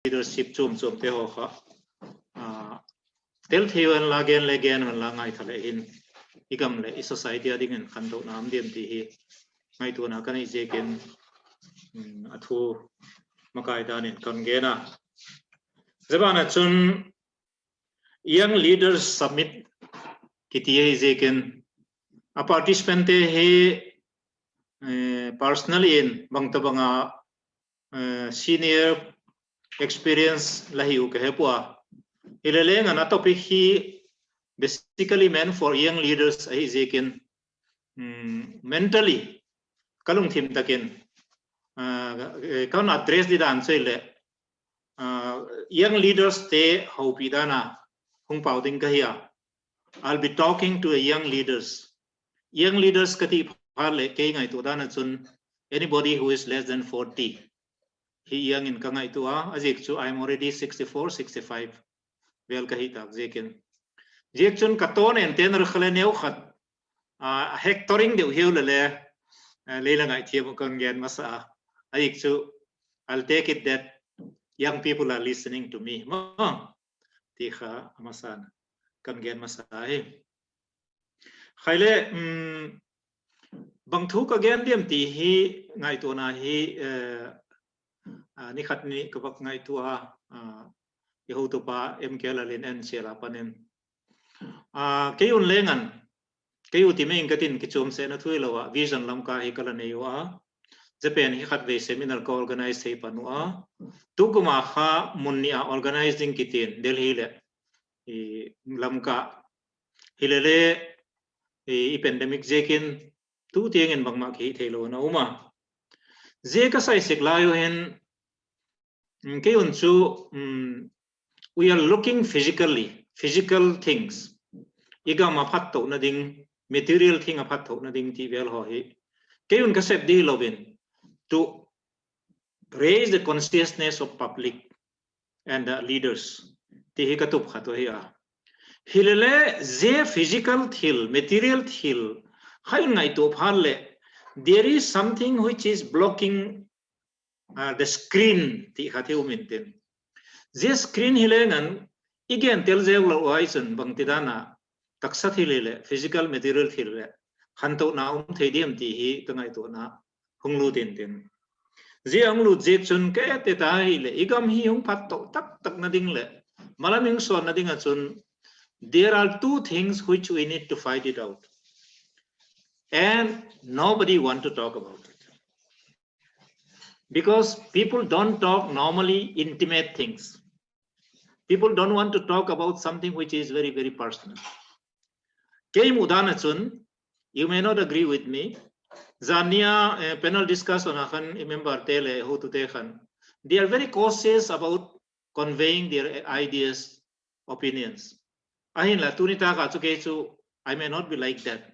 leadership chum te ho kha tel thiwan la gen le gen la ngai thale in igam le I society ading en khan do nam dem ti hi ngai tu na kan I je ken athu makai dan in kan gena zabana chun young leaders summit kitiye je ken a participant he personally in bangtabanga senior experience lahi u ke hepua ileleng an topic hi basically meant for young leaders ai jekin mentally kalung thim takin kan address di dan chele young leaders te hopi dana hung pauding ka hiya I'll be talking to a young leaders kati phale ke ngai tu dana chun anybody who is less than 40 he young in kangai tu ajik chu I'm already 64 65 well kahi tak jekin jek chun katon en ten rkhale neu khat hectoring de hiu le langai thiam kon gen masa ajik chu I'll take it that young people are listening to me ti kha amasan kan gen masa he khaile bang thu ka gen diam ti hi ngai tu na hi ni khat ni ka bak ngai tu yehu tu pa mkela lin en chela panen kayun lengan kayu ti meng katin kichum se na thui lawa vision lam ka hi kala nei wa Japan hi khat ve seminar ko organize sei panua tukuma kha munnia organizing kitin Delhi le lam ka hilele I pandemic jekin tu tieng en bangma ki thelo na uma je ka sai sik layo hen kayun chu we are looking physical things iga ma phat to na ding material thing a phat to na ding ti vel ho hi kayun ka sep di lovin to raise the consciousness of public and the leaders ti hi ka tup khato hi hilele je physical thil material thil khai ngai to phalle there is something which is blocking the screen ti khatheu maintain je screen hilengan igen tel je lo waisen bangtidana taksa thilele physical material thille khanto na theidiam ti hi kangai to na hunglu ten je anglu jek chun ke te ta hi le igam hi hung phat to tak na ding le malaming so na ding a chun there are two things which we need to fight it out and nobody want to talk about it because people don't talk normally intimate things. People don't want to talk about something which is very, very personal. Keim udana chun, you may not agree with me. Zania panel discussion akan member tele ho tu tekhan. They are very cautious about conveying their ideas, opinions. Ahin la tunita ka chu ke chu I may not be like that.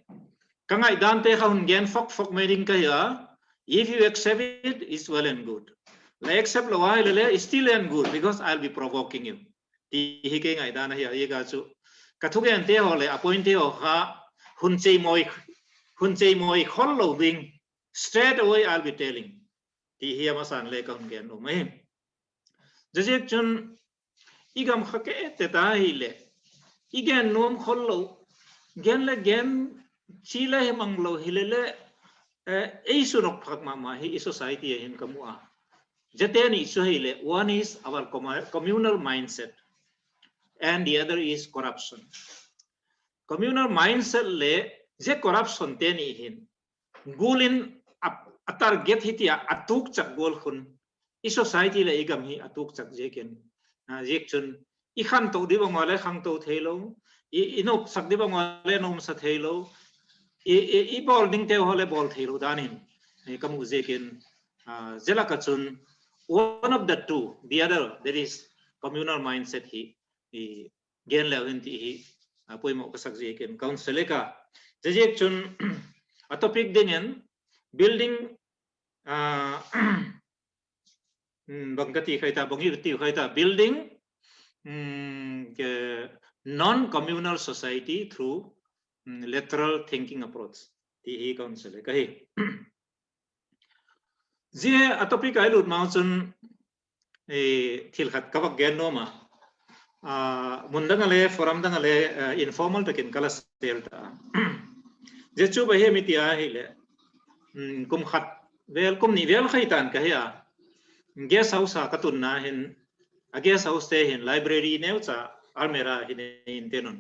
Kangai dan te kha hun gen fok meeting ka ya. If you accept it, it's well and good. Like accept lo wai le still and good because I'll be provoking you. Ti hi ke ngai dan hi ye ga chu kathugen te ho le appoint te ho kha hun chei moi khol lo ding straight away I'll be telling. Ti hi ma san le ka hun gen no mai. Jejek chun igam kha ke te ta hi le igen nom khol lo gen le gen chi le mang lo hi le Isunok phagma hi society hin kamua jateni suhile one is our communal mindset and the other is corruption. Communal mindset le je corruption teni hin gulin atar get hitia atuk chak gol khun I society le igam hi atuk chak jeken jekchun I khan to di bangwale khang to thelo inok sak di bangwale nom sa thelo I ball ding te hole ball thilo danin kamu jekin zela kachun one of the two the other there is communal mindset hi gen level ti hi poimo kasak jekin council ka jejek chun a topic dingen building bangati khaita bangir ti khaita building non communal society through lateral thinking approach ti hi council ka hi je a topic ai lut ma chun thil khat kawak gen no ma mundang ale forum dang ale informal takin kala sel ta je chu ba he mitia hi le kum khat vel kum ni vel khaitan ka ya guest house ka tun na hin a guest house te hin library neu cha almera hin in tenon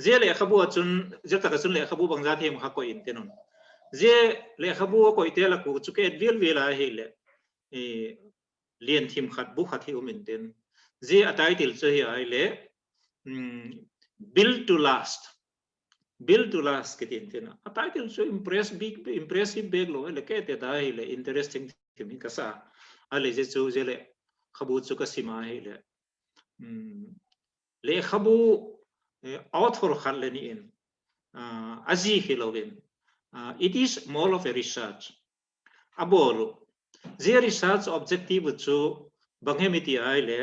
je le khabu chun je ta ka chun le khabu bangza them kha ko in tenon je le khabu ko itela ku chu ke vil vela hi le lien thim khat bu khat hi umin ten je atai til che hi ai le build to last kitin tena atai til so impressive big lo le ke te dai le interesting thim ka sa ale je chu je le khabu chu ka sima hi le khabu author khat le ni in aji hilovin it is more of a research abolu the research objective chu bangemiti ai le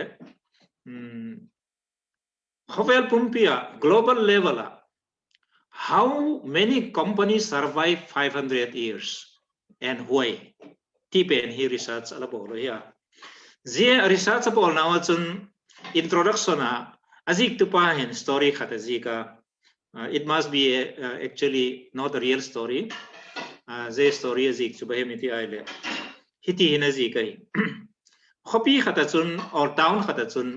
hovel pumpia global level how many companies survive 500 years and why tipen hi research ala bolo ya the research apol now chun introduction azik tu pa hin story khata zika it must be actually not a real story the story azik chu bahemiti ai le hiti hinazi kai khopi khata chun or town khata chun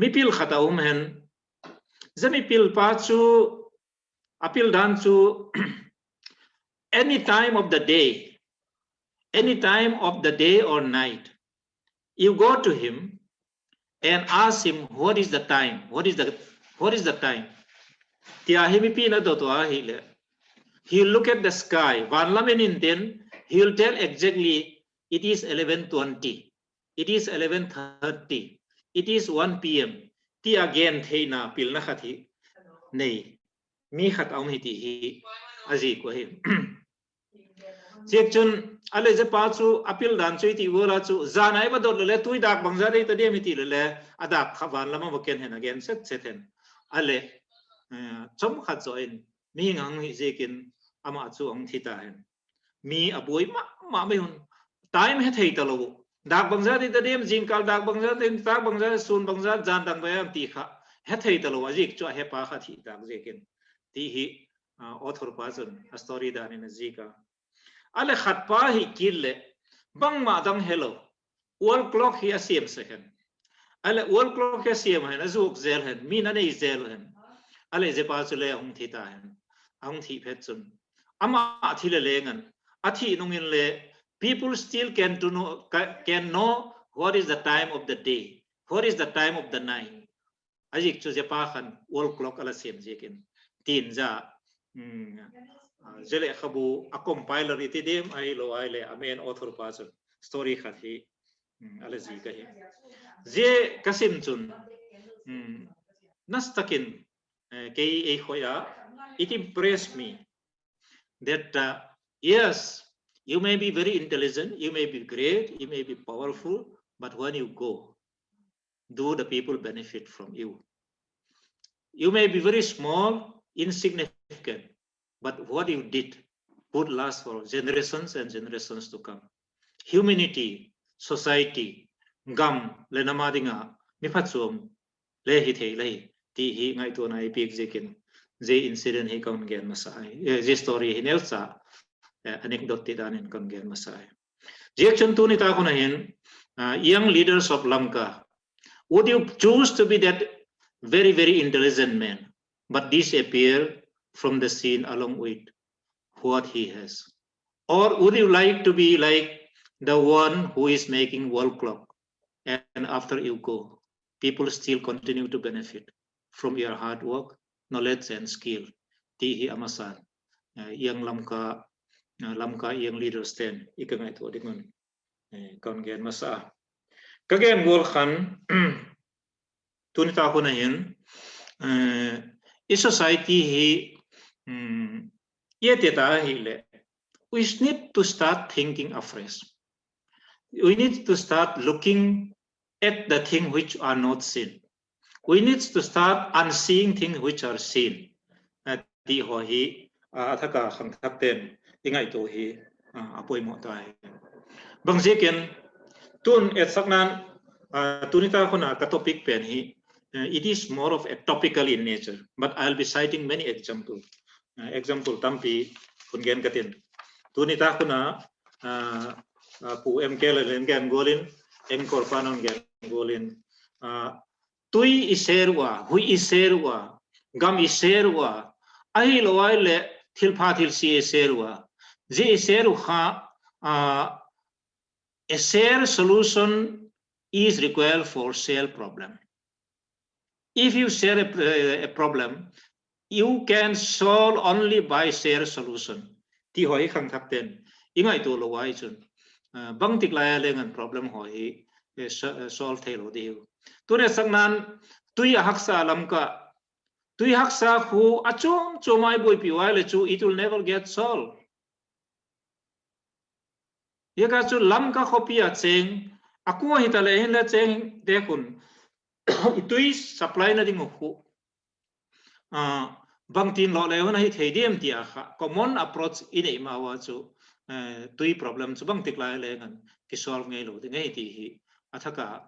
mipil khata hen zamipil pa chu apil dan chu any time of the day or night you go to him and ask him what is the time tia himipi na do to ahile he'll look at the sky van lamen in then he'll tell exactly it is 11:20 it is 11:30 it is 1 p.m. ti again theina pilna khathi nei mi khat aum hiti hi aji ko hi chek chun ale je pa chu apil dan chui ti wora chu zanai ba dot le tui dak bangza dei ta de mi ti le adak khawan lama boken hen again set hen ale chom khat zo in mi ngang hi jekin ama chu ong thita hen mi aboi ma me hun time he thei ta lo dak bangza dei ta dem jing kal dak bangza den tak bangza sun bangza jan dang ba ti kha he thei ta lo ajik chu he pa kha thi dak jekin ti hi author pa chun a story dan in zika ale khat pa hi kille bang ma dang hello wall clock hi asem second ale wall clock hi asem hen azuk zel hen mi na nei zel hen ale je pa chu le ong thi ta hen ong thi phet chun ama thi le lengan athi nongin le people still can know what is the time of the day what is the time of the night ajik chu je pa khan wall clock ala sem jekin tin ja jele khabu a compiler itidem ai lo ai le amen author pa chu story khathi ala ji ka hi je kasim chun nastakin ke ei khoya it impressed me that yes you may be very intelligent you may be great you may be powerful but when you go do the people benefit from you you may be very small insignificant but what you did would last for generations and generations to come humanity society gam le namadinga miphatsum le hi thei lai ti hi ngai to nai pik jekin je incident hi kaun gen masai je story hi nelsa anecdote ti dan in kaun gen masai je chun tu ni ta khona hin young leaders of Lanka would you choose to be that very very intelligent man but disappear from the scene along with what he has or would you like to be like the one who is making wall clock and after you go people still continue to benefit from your hard work knowledge and skill ti hi amasan yang lamka yang leaders ten ikangai to dingon kon gen masa kagen gol khan tunita ko na hin society hi yeteta hi le we need to start thinking afresh we need to start looking at the things which are not seen we need to start unseeing things which are seen ti ho hi athaka kham thakten ingai to hi apoi mo tai bangziken tun et saknan Tunita khona ka topic pen hi. It is more of a topical in nature, but I'll be citing many examples. Example tampi kungen katin. Tunita khona pu em kele len gen golin em korpanon gen golin. Tui iserwa, hui iserwa, gam iserwa. Ahi loai le thilpha thil si iserwa. Je iseru kha a share solution is required for share problem. If you share a problem, you can solve only by share solution. Ti hoi khang thak ten ingai tu lo wai chun bang tik lai lengan problem hoi solve thelo diu. Tu ne sangnan tui haksa lam ka tui haksa khu achom chomai boi pi wai le chu it will never get solved. Ye ka chu lam ka khopi a cheng aku hitale hin la cheng de kun itui supply na ding khu bang tin lo le na hi thedem ti a kha common approach in e ma wa chu tui problem chu bang tik lai le ngan ki solve ngai lo ding ei ti hi athaka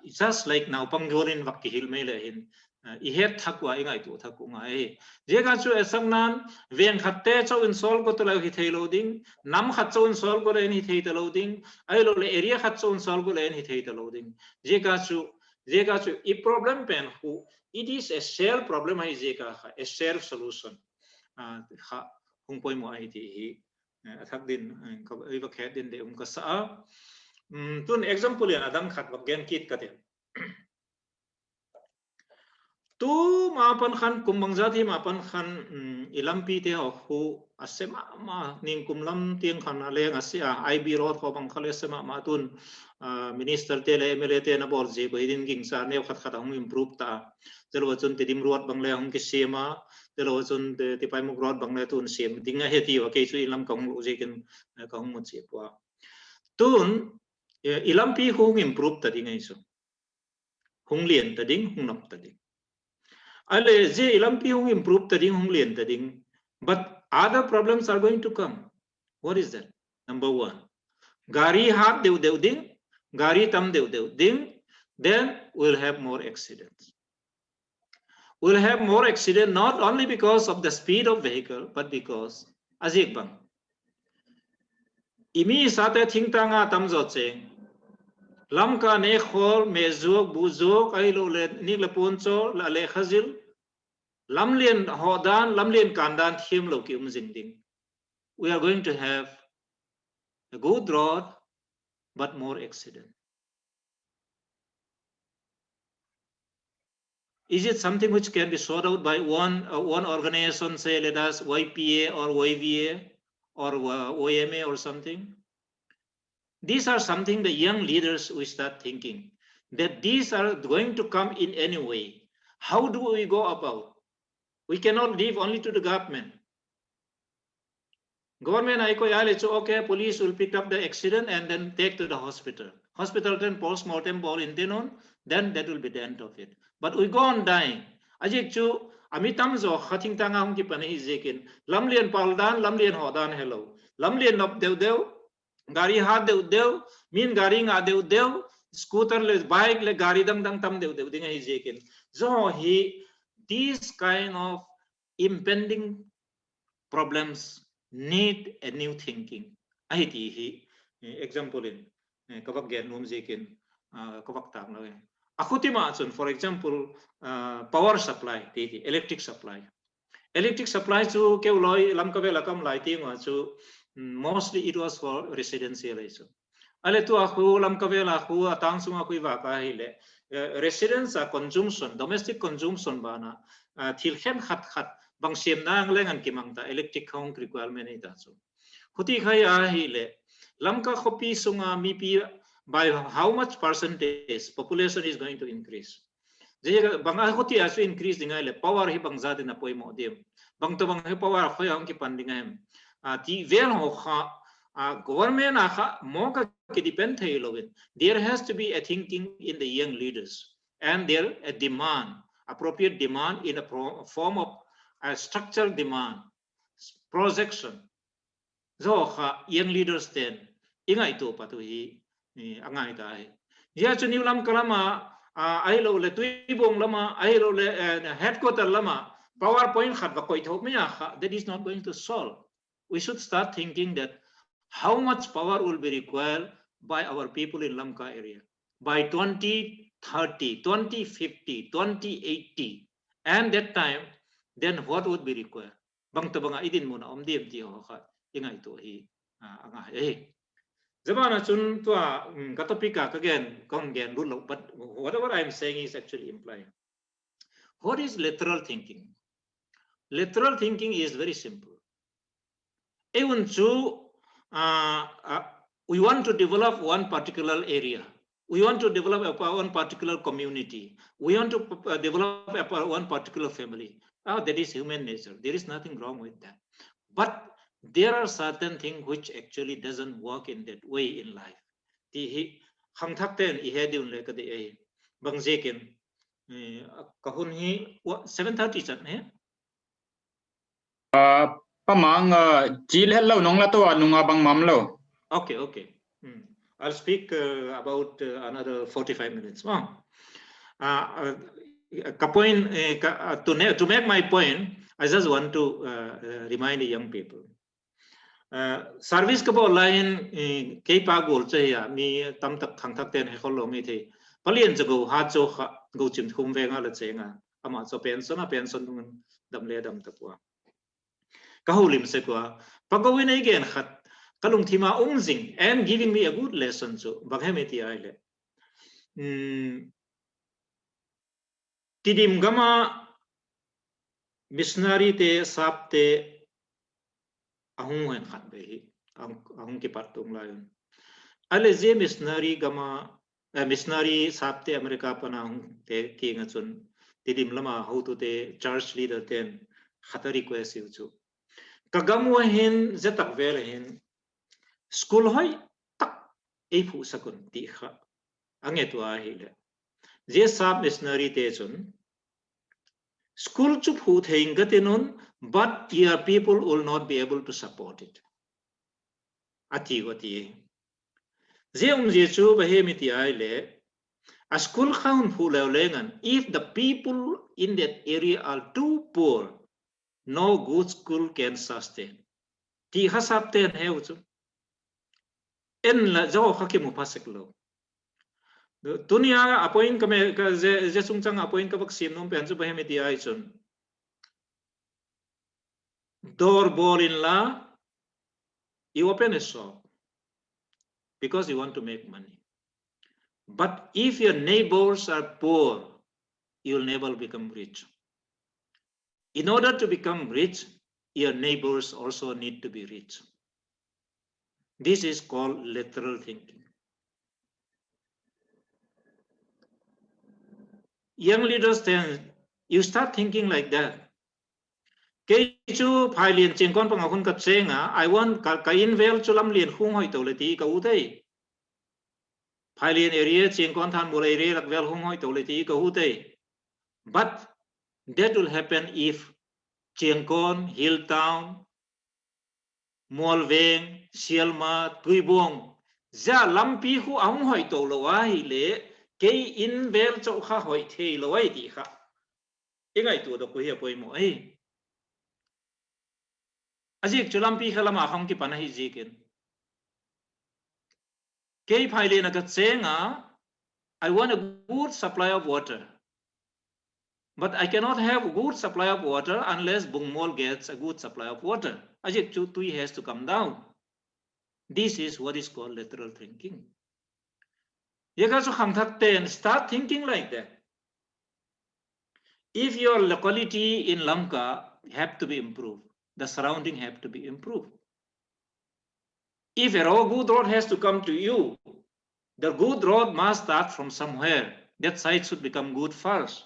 it's just like now pangolin wak ki hil me le hin I het thakwa ingai tu thaku ngai je ga chu esang nan ven khatte chau in sol ko to la hi thei loading nam khat chau in sol ko le ni thei ta loading ai lo le area khat chau in sol ko le ni thei ta loading je ga chu I problem pen who it is a share problem ai je ga a share solution kha hung poi mo ai ti hi thak din ka ai ba khet din de ka sa tun example ya adang khat ba gen kit ka te tu mapan khan kumbang jati mapan khan ilampi te ho asema ma ning kumlam tiang khan ale asia IB road ko bang khale sema ma tun minister te le MLA te na bor je ko idin ging sa ne khat khat hum improve ta jelo chun te dim road bang le hum ke sema jelo chun te pai muk road bang le tun sem dinga heti wa ke chu ilam kong u je ken ka hum che kwa tun ilampi hung improve ta dinga iso hung lien ta ding hung nam ta ding ale je ilampi hung improve ta ding hung lien ta ding but other problems are going to come. What is that? Number one, gari hat deu deu ding, gari tam deu deu ding, then we'll have more accidents. We'll have more accidents not only because of the speed of vehicle, but because ajik bang. Imi sate thing tanga tam zo cheng. Lam ka ne khol me zok bu zok ai lo le ni le poncho la le khazil lam lien hodan lam lien kandan thim lo ki jing ding. We are going to have a good road but more accident. Is it something which can be sorted out by one organization, say let us YPA or YVA or OMA or something? These are something the young leaders we start thinking that these are going to come in any way. How do we go about? We cannot leave only to the government. Government I ko yale cho okay, police will pick up the accident and then take to the hospital. Hospital then post-mortem ball in denon, then that will be the end of it. But we go on dying. Ajik chu amitam zo khating tanga hung ki pani zekin. Lamlien paldan, lamlien hodan hello. Lamlien nop deu deu, gari hat deu deu, min gari nga deu deu, scooter le bike le gari dang dang tam deu deu dinga zekin. So these kind of impending problems need a new thinking. Ahiti hi example in kawak gen num zekin kawak tak na. Akutima chun for example power supply ti electric supply. Electric supply chu keuloi lam ka bela kam lai ti ma chu mostly it was for residential iso. Ale tu aku lam ka bela aku atang sunga kui va ka hile residence consumption domestic consumption bana thil khen khat khat bang siam nang lengan kimang ta electric home requirement ita so khuti khai a hi le lamka khopi sunga mi pi by how much percentage population is going to increase je banga khuti asu increase dingai le power hi bang zat na poi mo dem bang to bang he power khoi ang ki pan dingai ti vel ho kha government a kha mo ka ki depend thai lovin there has to be a thinking in the young leaders and there a demand appropriate demand in a form of a structural demand projection zo kha young leaders then ingai to patu hi angai dai ya chu new lam kalama ai lo le tui bong lama ai lo le headquarter lama PowerPoint khat ba koi thok me ya that is not going to solve. We should start thinking that how much power will be required by our people in Lamka area by 2030, 2050, 2080, and that time then what would be required? Bang to banga idin muna dim ti ho kha ingai to hi anga he Zabana chun tua katopika again kong gen rule but whatever I am saying is actually implying. What is lateral thinking? Lateral thinking is very simple. Even to we want to develop one particular area. We want to develop one particular community. We want to develop one particular family. That is human nature. There is nothing wrong with that. But there are certain things which actually doesn't work in that way in life. The hang thak ten I hedun le kade ai bang jekin kahun hi 7:30 chat ne Pamang jil hello nong la to nunga bang mam lo. Okay, okay. I'll speak about another 45 minutes. To make my point, I just want to remind the young people. Service ka bo line kay pagol chaya mi tam tak thang thak ten he kholo mi the palien jago ha cho go chim khum venga la chenga ama cho pension dam le dam takwa ka holim se kwa pagawin again khat kalung thima umjing and giving me a good lesson so baghemeti aile tidim gama missionary te sapte ahung hen khat be ahung ki partung layon ale je missionary gama missionary sapte America pana ahung te ki nga chun tidim lama how to te church leader ten khatari ko asiu chu kagamu hin zetak vel hin school hoi tak ei phu sakun ti kha ange tu a hi le je sap missionary te chun school chu phu theing gatinun but your people will not be able to support it ati goti je je chu ba he mi ti ai le a school khaun phu le lengan if the people in that area are too poor no good school can sustain ti hasap ten heu chu en la jo khaki mu phasek lo dunia appoint ka me ka je sungchang appoint ka bak sim nom pen chu ba he mi ti ai chun door ball in la you open a shop because you want to make money. But if your neighbors are poor, you'll never become rich. In order to become rich, your neighbors also need to be rich. This is called lateral thinking. Young leaders, then you start thinking like that. I want ka invel chulam lien khung hoi to le ti ka u dei Phailien area chingkon than mur area lak vel hung hoi to le ti ka u dei but that will happen if Chingkon, Hilltown, Molveng, Sialma, Tuibong za lampi khu ahung hoi to lo wa hi le ke invel cho kha hoi thei lo ai ti kha ingai tu do ko hi poi mo ai Ajik chulampi khalama kham ki pana hi jikin kei phaile na ka chenga I want a good supply of water but I cannot have a good supply of water unless Bungmol gets a good supply of water Ajik chu tui has to come down this is what is called lateral thinking yeka chu kham thak ten start thinking like that if your locality in Lamka have to be improved the surrounding have to be improved. If a good road has to come to you, the good road must start from somewhere. That site should become good first.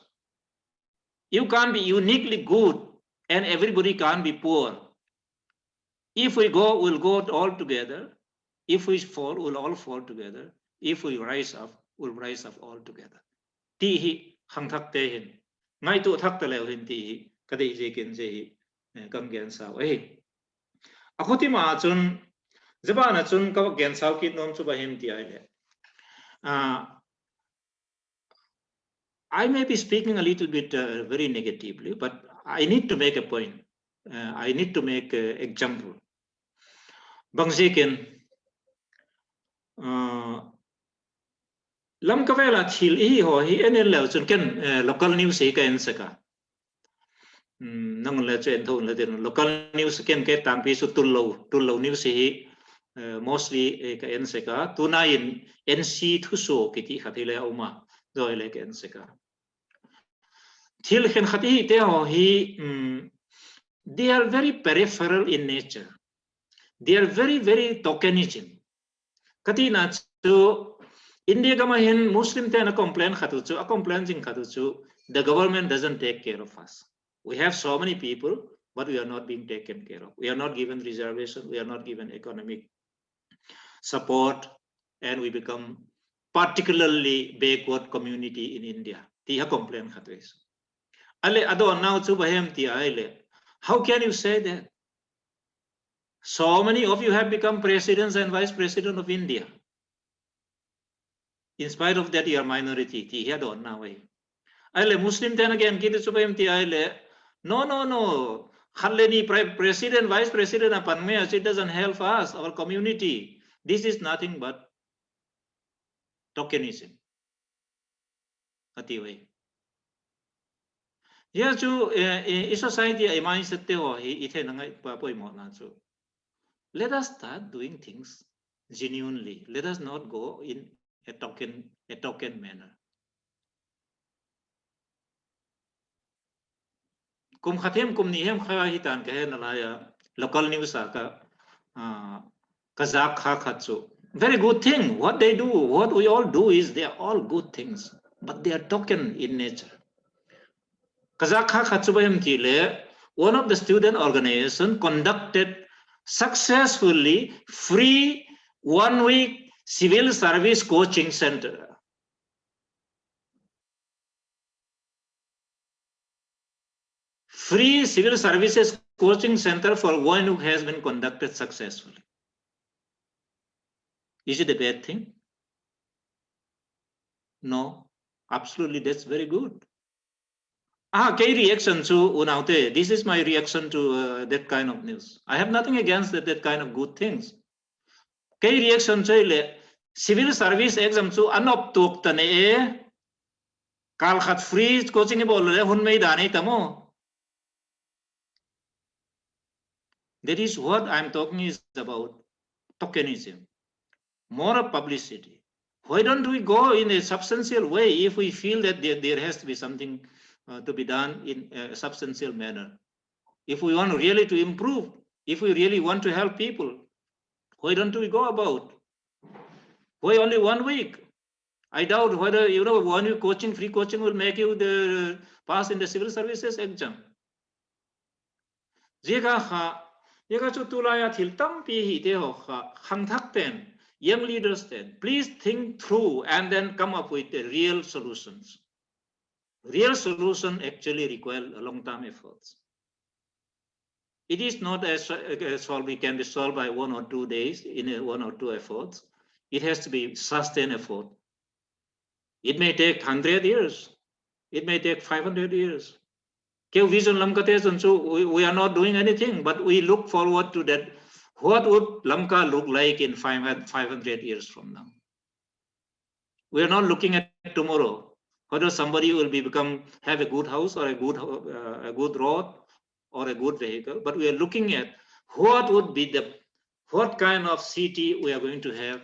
You can't be uniquely good and everybody can't be poor. If we go, we'll go all together. If we fall, we'll all fall together. If we rise up, we'll rise up all together. Tihi hang thak te hin. Ngai tu thak te leo hin tihi. Kadai jekin jehi. Kam gen sao ai akhoti ma chun zabana chun ka gen sao ki nom chu ba hem ti ai le I may be speaking a little bit very negatively, but I need to make a point. I need to make an example. Bangziken, lam kavela thil hi ho hi enel leo chun ken local news hi ka ensaka. Nang le chen thon le den local news ken ke tang pi su tullo news hi mostly ka ensaka tuna in NC thuso kiti khatile uma doi le ka ensaka. Thil khen khati te ho hi they are very peripheral in nature. They are very, very tokenism. Katina to India Gamahin Muslim ten a complaint khatuchu, a complaining khatuchu, the government doesn't take care of us. We have so many people, but we are not being taken care of. We are not given reservation, we are not given economic support, and we become particularly backward community in India. Tia complaint khatuis. Ale ado now to bahem tia ale. How can you say that? So many of you have become presidents and vice president of India. In spite of that, you are minority. Ale Muslim then again, no. President, vice president, it doesn't help us, our community. This is nothing but tokenism. Yeah, to society, a mindset, let us start doing things genuinely. Let us not go in a token manner. Kum khatem kum nihem kha hitan kahe nalaya local news ka Kazakh khatsu. Very good thing. What they do, what we all do is they are all good things, but they are token in nature. Kazakh khatsu bayam kile, one of the student organization conducted successfully free 1 week civil service coaching center. Free civil services coaching center for 1 week has been conducted successfully. Is it a bad thing? No, absolutely, that's very good. Reaction to unaute. This is my reaction to that kind of news. I have nothing against that kind of good things. Reaction to civil service exam to anop tok tane kal khat free coaching bol le hun mai dani tamo. That is what I'm talking is about tokenism, more publicity. Why don't we go in a substantial way if we feel that there has to be something to be done in a substantial manner? If we want really to improve, if we really want to help people, why don't we go about? Why only 1 week? I doubt whether 1 week coaching, free coaching will make you pass in the civil services exam. Young leaders then, please think through and then come up with the real solutions. Real solution actually require long-term efforts. It is not it can be solved by 1 or 2 days in 1 or 2 efforts. It has to be sustained effort. It may take 100 years. It may take 500 years. We are not doing anything, but we look forward to that. What would Lamka look like in 500 years from now? We are not looking at tomorrow, whether somebody will have a good house or a good road or a good vehicle, but we are looking at what kind of city we are going to have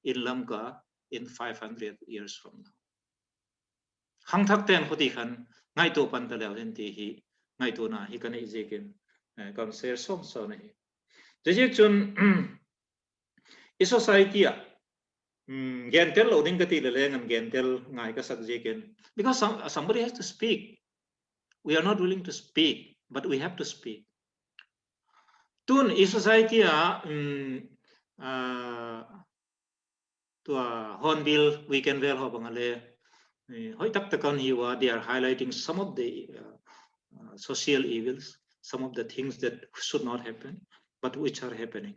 in Lamka in 500 years from now. Hang thak ten khoti khan ngai to pan ta leo hen ti hi ngai to na hi kan ijekin kam ser som so nahi jejek chun i society a gentel loading ka ti le ngam gentel ngai ka sak jeken, because somebody has to speak. We are not willing to speak, but we have to speak. Tun i society a to Hornbill weekend well ho bangale hoi tak takan hiwa. They are highlighting some of the social evils, some of the things that should not happen, but which are happening.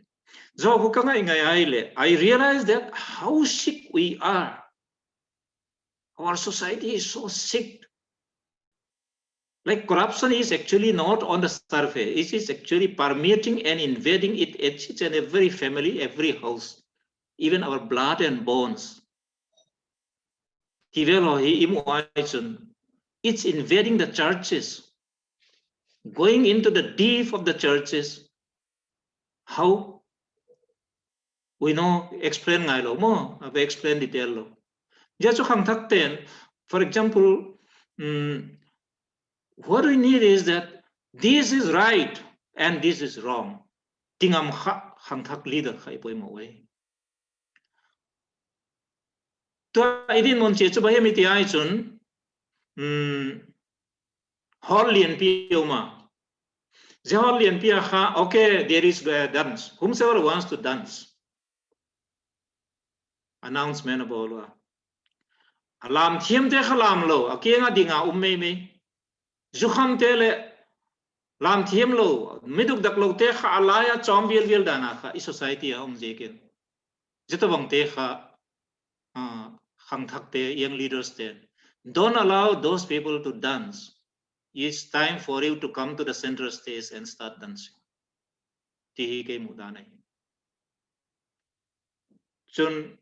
I realize that how sick we are. Our society is so sick. Like corruption is actually not on the surface. It is actually permeating and invading it each and every family, every house, even our blood and bones. It's invading the churches, going into the deep of the churches. How we know explain ngay lo mo, explain detail lo. Just khang thak ten, for example, what we need is that this is right and this is wrong. Tingam khang thak leader khai poi mo way. To idin mon che chuba hemi ti ai chun hall lien pioma. Jehol lien pia kha okay, there is dance. Whomsoever wants to dance. Announcement about alam thiam te khalam lo akenga dinga umme me zukham te le lam thiam lo miduk dak lo te kha alaya chom biel biel dana kha I society a jekin jitabang te kha khang thak te young leaders te don't allow those people to dance. It's time for you to come to the center stage and start dancing. Tihi ke mudana chun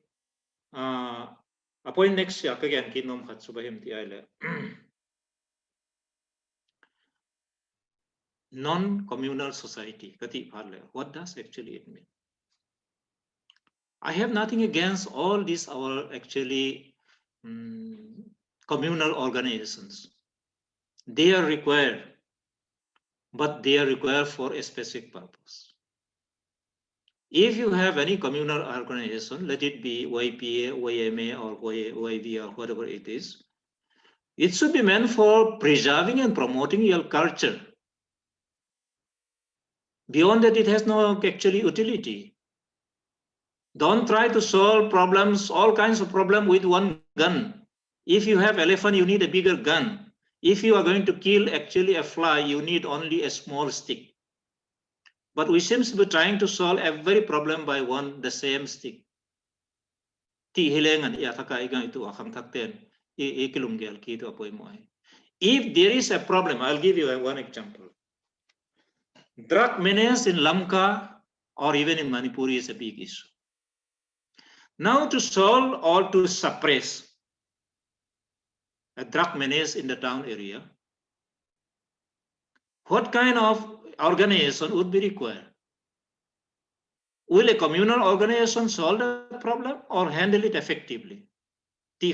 appoint next year again kinom khatsubahim ti aile non-communal society kati parle. What does actually it mean? I have nothing against all these our actually communal organizations. They are required, but they are required for a specific purpose. If you have any communal organization, let it be YPA, YMA, or YV, or whatever it is, it should be meant for preserving and promoting your culture. Beyond that, it has no actually utility. Don't try to solve problems, all kinds of problems with one gun. If you have elephant, you need a bigger gun. If you are going to kill actually a fly, you need only a small stick. But we seem to be trying to solve every problem by the same stick. If there is a problem, I'll give you one example. Drug menace in Lamka or even in Manipur is a big issue. Now to solve or to suppress a drug menace in the town area, what kind of organization would be required? Will a communal organization solve the problem or handle it effectively? You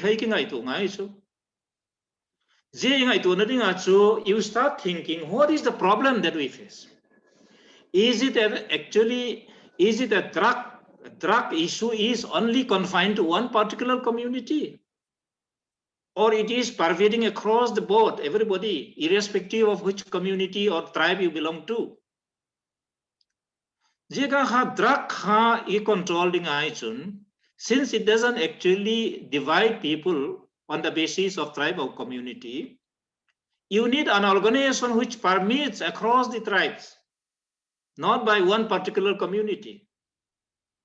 start thinking, what is the problem that we face? Is it a drug issue is only confined to one particular community? Or it is pervading across the board, everybody, irrespective of which community or tribe you belong to? Since it doesn't actually divide people on the basis of tribe or community, you need an organization which permeates across the tribes, not by one particular community.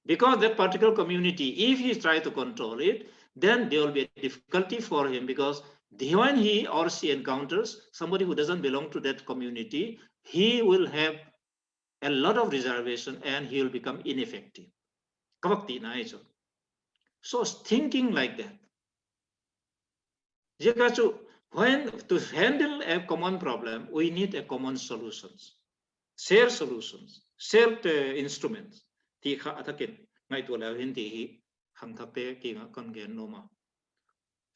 Because that particular community, if he tries to control it, then there will be a difficulty for him, because when he or she encounters somebody who doesn't belong to that community, he will have a lot of reservation and he will become ineffective. So thinking like that. When to handle a common problem, we need a common solutions, shared instruments.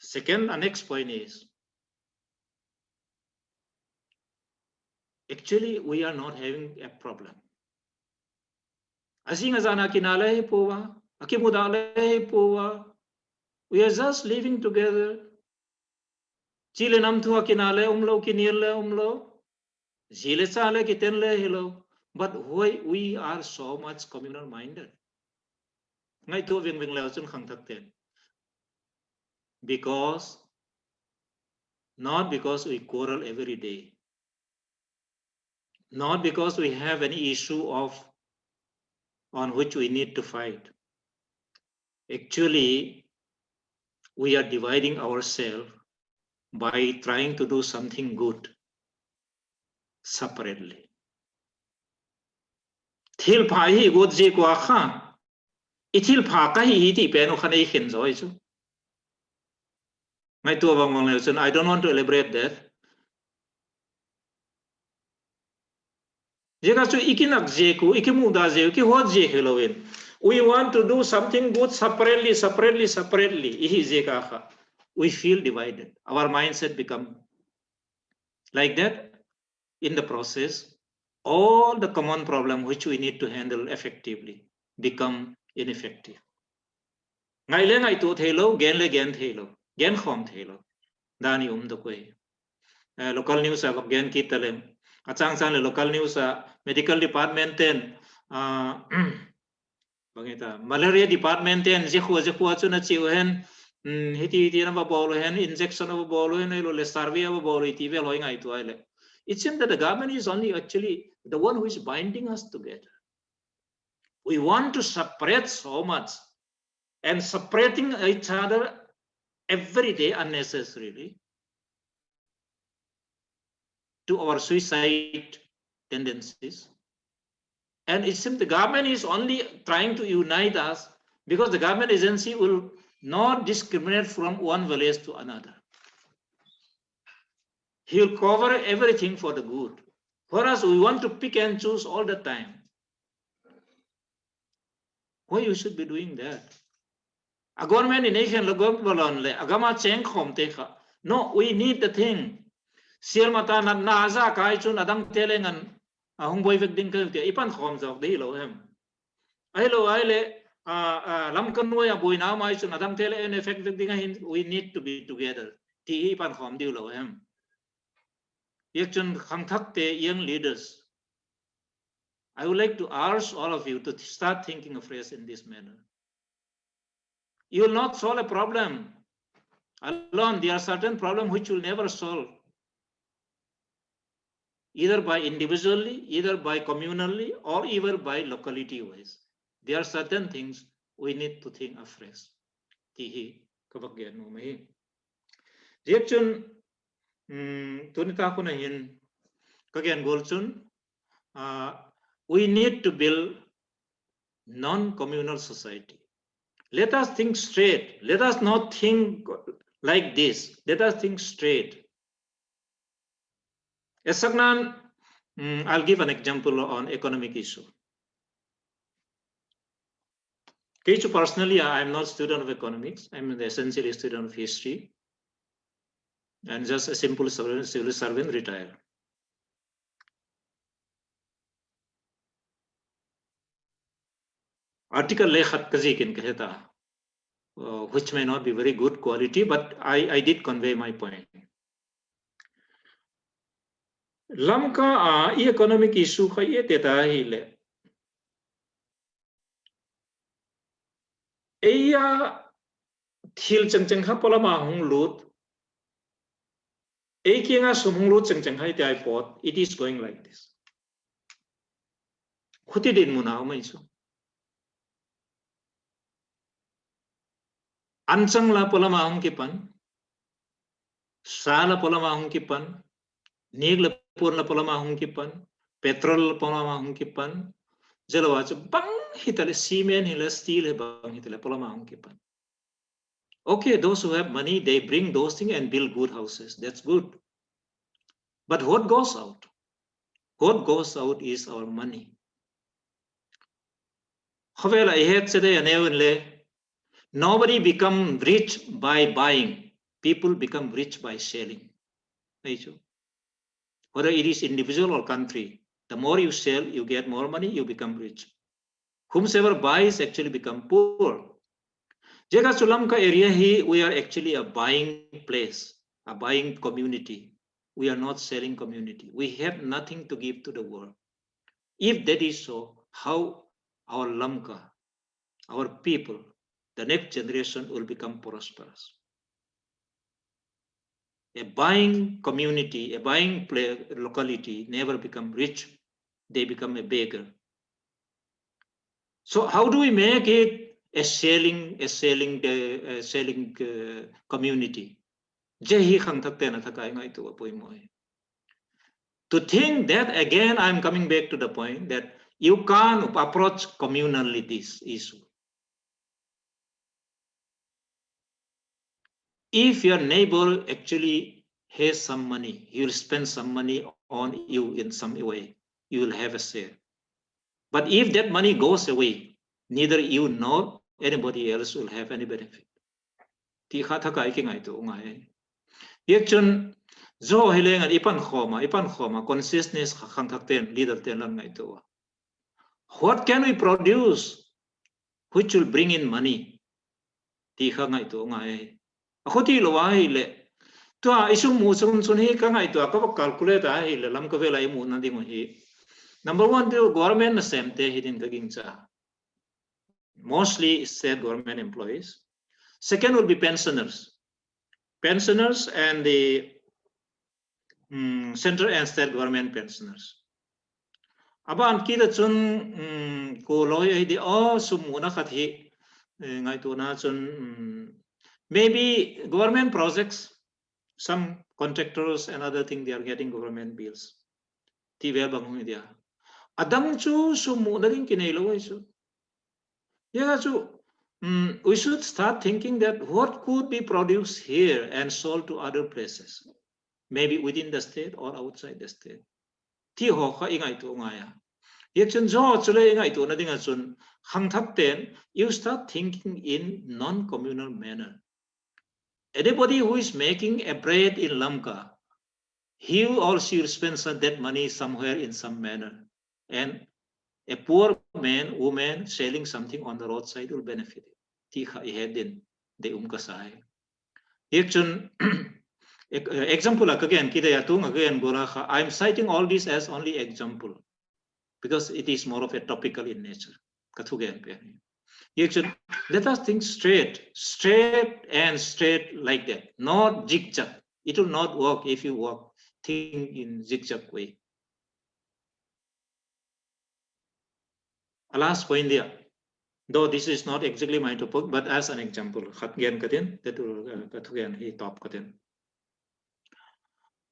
Second, the next point is, actually, we are not having a problem. We are just living together. But why we are so much communal minded? Because not because we quarrel every day, not because we have any issue on which we need to fight. Actually, we are dividing ourselves by trying to do something good separately. Thil pha hi god je kwa kha ithil pha ka hi ti pen o khane khen zoi chu mai tu bang bang le I don't want to elaborate that. Jega chu ikinak je ku ikimu da je ki hot je helowin. We want to do something good separately. Ihi je ka kha. We feel divided. Our mindset become like that. In the process, all the common problem which we need to handle effectively become ineffective. Ngai le ngai tu thelo, gen le gen thelo, gen khom thelo. Dani the koi. Local news ab gen kitalem. Achang sang le local news medical department ten bangita malaria department ten je khu chu na chiu hen hiti na ba bol hen injection of bol hen le survey of bol iti vel hoi ngai tu ai. It seems that the government is only actually the one who is binding us together. We want to separate so much and separating each other every day unnecessarily to our suicide tendencies. And it seems the government is only trying to unite us because the government agency will not discriminate from one village to another. He'll cover everything for the good. Whereas we want to pick and choose all the time. Why you should be doing that? A government in nation agama cheng khom tekha. No, we need the thing. Sial mata na za kai chun adang telengan hong boy vek ding ke ipan khom jok de lo hem. Ai lo ai le lam kan noya boy na mai chun adang tele en effect vek ding we need to be together. Ti ipan khom di lo hem. Young leaders, I would like to urge all of you to start thinking afresh in this manner. You will not solve a problem alone. There are certain problems which you will never solve, either by individually, either by communally, or even by locality wise. There are certain things we need to think afresh. Tunita ko na hin kagyan golchun we need to build non-communal society. Let us think straight. Let us not think like this. Let us think straight. Esagnan, I'll give an example on economic issue. Personally, I'm not a student of economics. I'm essentially a student of history. And just a simple civil servant retired. Article lekhat kazikin kaheta, which may not be very good quality, but I did convey my point. Lamka economic issue khaye teta hile. Eya thil changchang ha polama hung lut. It is going like this. Ansang la polama hong kipan, sala polama hong kipan, nig la pur la polama hong kipan, petrol la polama hong kipan, jalawacha bang hitale cement hila steel bang hitale polama hong kipan. Okay, those who have money, they bring those things and build good houses. That's good. But what goes out? What goes out is our money. Nobody become rich by buying. People become rich by selling. Whether it is individual or country, the more you sell, you get more money, you become rich. Whomsoever buys actually become poor. Jaga Sulamka area, we are actually a buying place, a buying community. We are not selling community. We have nothing to give to the world. If that is so, how our Lamka, our people, the next generation will become prosperous? A buying community, a buying locality never become rich. They become a beggar. So how do we make it a selling community. Jehi khang thak te na thakai ngai tu apoi moi. To think that again, I'm coming back to the point that you can't approach communally this issue. If your neighbor actually has some money, he will spend some money on you in some way, you will have a share. But if that money goes away, neither you nor anybody else will have any benefit. Ti kha thakai ki ngai tu ngai. Yekchun zo hileng ipan khoma consciousness khang thak ten leader ten lan ngai tu. What can we produce which will bring in money? Ti kha ngai tu ngai. Akhoti lo ai le. Tua isu mu sun hi ka ngai tu ka calculate ai le lam ka velai mu na ding hi. Number one, the government the same te hidin ka gingcha. Mostly state government employees. Second will be pensioners. Pensioners and the central and state government pensioners. Aban kita chun ko loy di sumuna khathi ngai tu na chun maybe government projects, some contractors and other thing they are getting government bills. Ti vel bang dia. Adang chu sumuna ring kinai lo isu. Yeah, so we should start thinking that what could be produced here and sold to other places, maybe within the state or outside the state. Ti ho kha ingai tu ngaya. Yekchen jo chule ingai tu na dinga chun hang thak ten you start thinking in non-communal manner. Anybody who is making a bread in Lamka, he or she will spend that money somewhere in some manner, and a poor man, woman selling something on the roadside will benefit. Example again, I'm citing all this as only example because it is more of a topical in nature. Let us think straight like that, not zigzag. It will not work if you think in zigzag way. A last point there, though this is not exactly my topic, but as an example, that will he top katin.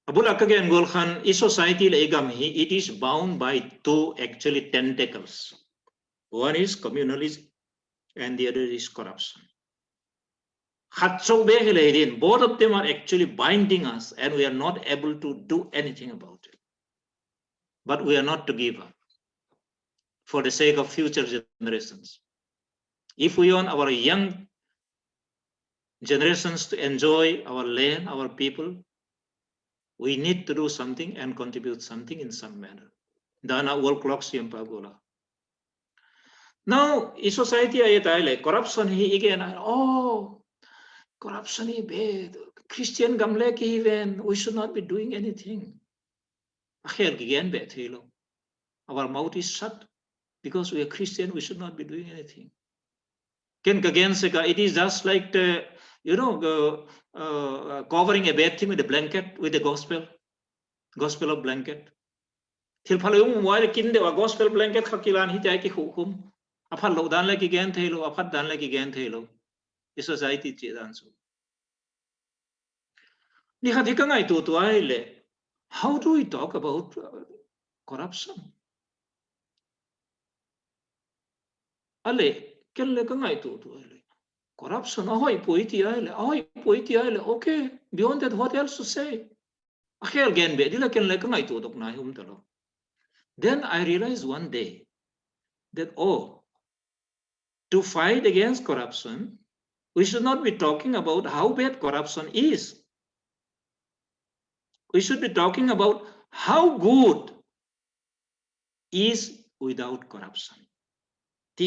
Abula kagen golkhan is society legam it is bound by two actually tentacles. One is communalism and the other is corruption. Both of them are actually binding us and we are not able to do anything about it. But we are not to give up for the sake of future generations. If we want our young generations to enjoy our land, our people, we need to do something and contribute something in some manner. Dana world clocks gola. Now, in society, corruption he again. Corruption is bad. Christian gamlek even we should not be doing anything. Our mouth is shut. Because we are Christian, we should not be doing anything. It is just like covering a bad thing with a blanket, with the gospel of blanket. Gospel blanket society. How do we talk about corruption? Corruption, okay, beyond that, what else to say? Then I realized one day that, to fight against corruption, we should not be talking about how bad corruption is. We should be talking about how good is without corruption. So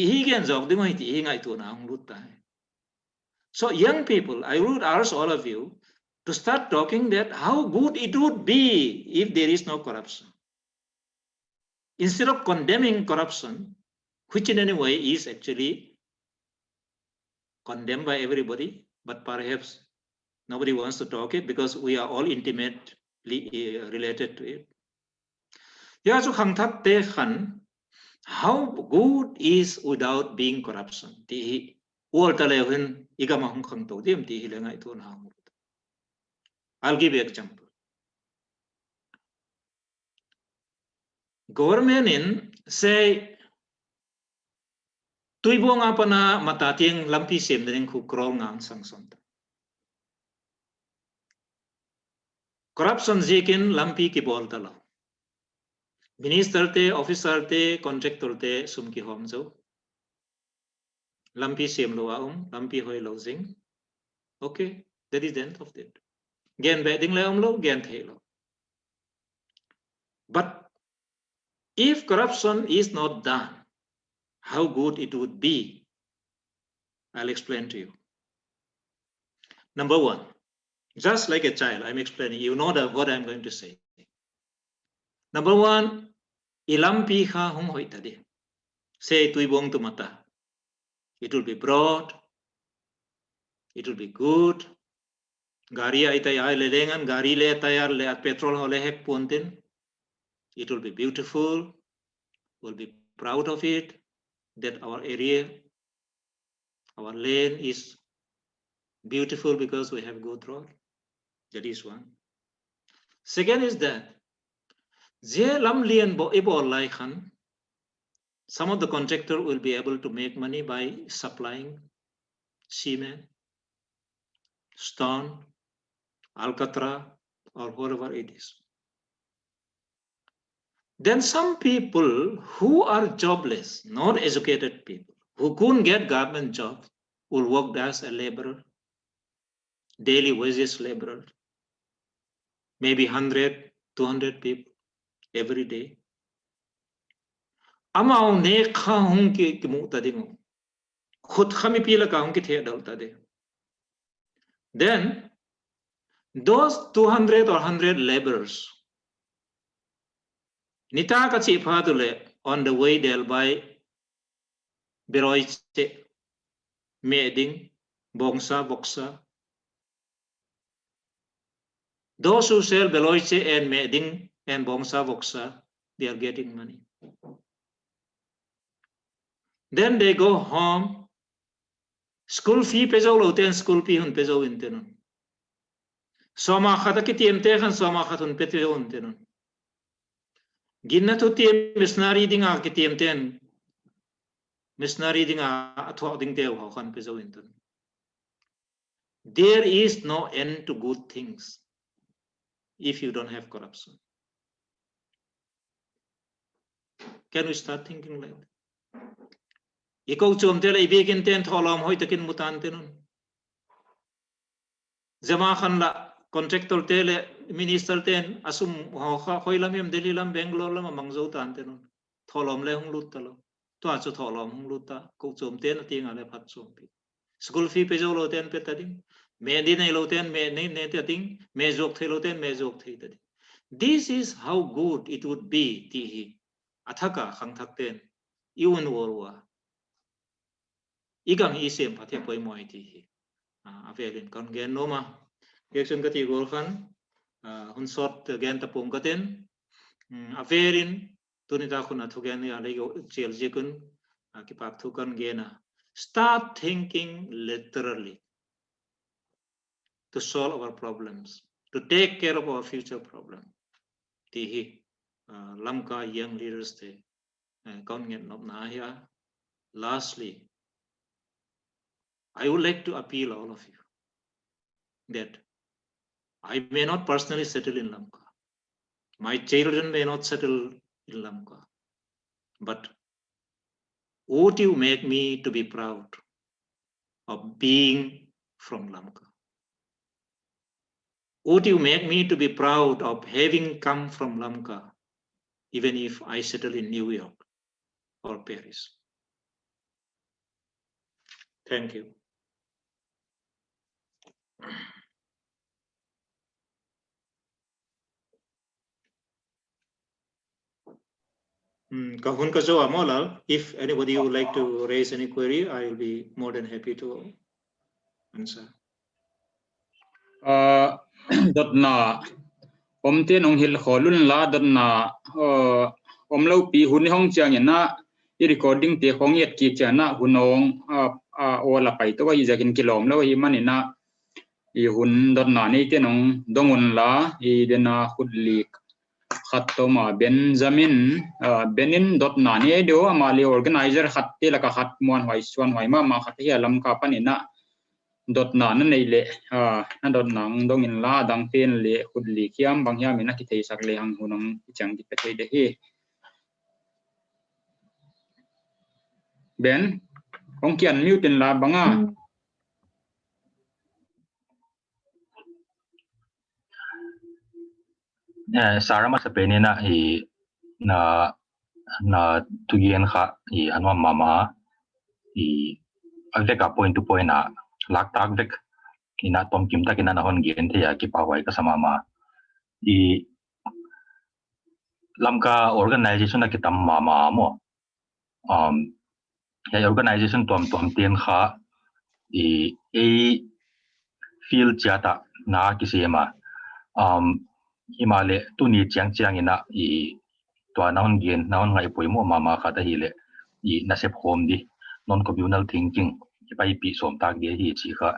young people, I would urge all of you to start talking that how good it would be if there is no corruption. Instead of condemning corruption, which in any way is actually condemned by everybody, but perhaps nobody wants to talk it because we are all intimately related to it. How good is without being corruption? all ta le hin igama hong khang to dim ti hi le ngai thon ha. I'll give you an example. Government in say tui buang apa na matating lampi sim dengan ku krol ngang sang sonta. Corruption zikin lampi ki bol tala. Minister te, officer te, contractor te sum ki hom zo. Lampi sim lo lampi hoi lo zing. Okay, that is the end of it. Gen bedding le lo, gen the lo. But if corruption is not done, how good it would be, I'll explain to you. Number one, just like a child, I'm explaining, you know what I'm going to say. Number one, ilampi ha hong hoi tadi. Say tui buang tu mata. It will be broad. It will be good. Gari ay tayar lelengan, gari le tayar le at petrol ho lehek puntin. It will be beautiful. We'll be proud of it. That our area, our lane is beautiful because we have good road. That is one. Second is that some of the contractor will be able to make money by supplying cement, stone, alcatra, or whatever it is. Then some people who are jobless, not educated people, who couldn't get government jobs, will work as a laborer, daily wages laborer, maybe 100, 200 people every day. Amao ne kha hung ki mu ta dingo. Khud khami pila ka hung ki the dal ta de. Then those 200 or 100 laborers Nita ka chi phatule on the way they'll buy beroiche, meding, bongsa, boksa. Those who sell beloiche and meding and bongsa, boksa, they are getting money. Then they go home. School fee peso loten, school fee hun peso intenon. Soma khata ki tiem tehan soma khatun peso intenon. Ginna to tiem misnari dinga ki tiem ten. Misnari dinga atwa ding teo ho khan peso intenon. There is no end to good things if you don't have corruption. Can we start thinking like that? Ikaw chum tela ibigin ten tholam hoy takin mutan tenon. Zama khan la contractor tele minister ten asum hoy lamem Delhi lam Bangalore lam mangzo tan tenon. Tholam le hung lut talo. To acho tholam hung luta ko chum ten ating ale phat chum pi. School fee pe jo lo ten pe tading. Me di nei lo ten me nei ne tating me jok thelo ten me jok thei tading. This is how good it would be ti athaka khang thak ten iun worwa. Igang isem pathe poi moi ti avelin kon gen noma geksun kati golkhan hun sort gen tapum katen avelin tunita khuna thugen ya lego chel jikun ki pak thukan gena. Start thinking literally to solve our problems, to take care of our future problem. Ti lamka young leaders te kon gen nop na ya. Lastly, I would like to appeal all of you that I may not personally settle in Lamka. My children may not settle in Lamka. But would you make me to be proud of being from Lamka? Would you make me to be proud of having come from Lamka, even if I settle in New York or Paris? Thank you. Kahun kaso amola, if anybody would like to raise any query, I will be more than happy to answer. Dot na om tiên ong hil kholun la dot na om lo pi hun hong chiang na I recording te khong yet ki cha na hunong ola pai to hi jakin kilom lo hi manina I hun dot na ni te nong dongun la I dena khudlik khat to ma Benjamin benin dot na ni do amali organizer khat te la ka khat mon hoi swan hoi ma khat hi lam ka panina dot na na nei le na dot nang dongin la dang pen le khudlik hiam bang hiam ina ki thei sak le hang hunong chang ki pe thei de hi Ben ong kian mute la banga Sarama sa penina na tugian kha anwa mama aveka point to point na laktak vek ina tom kim ta kina na hon gen the ya ki pawai ka samama lamka organization na kitam mama mo ya organization tom ten kha a field chata na kisema himale tuni chiang ina to naon gen naon ngai poimo mama khata hile na sep home di non communal thinking pai pi som tak de hi chi kha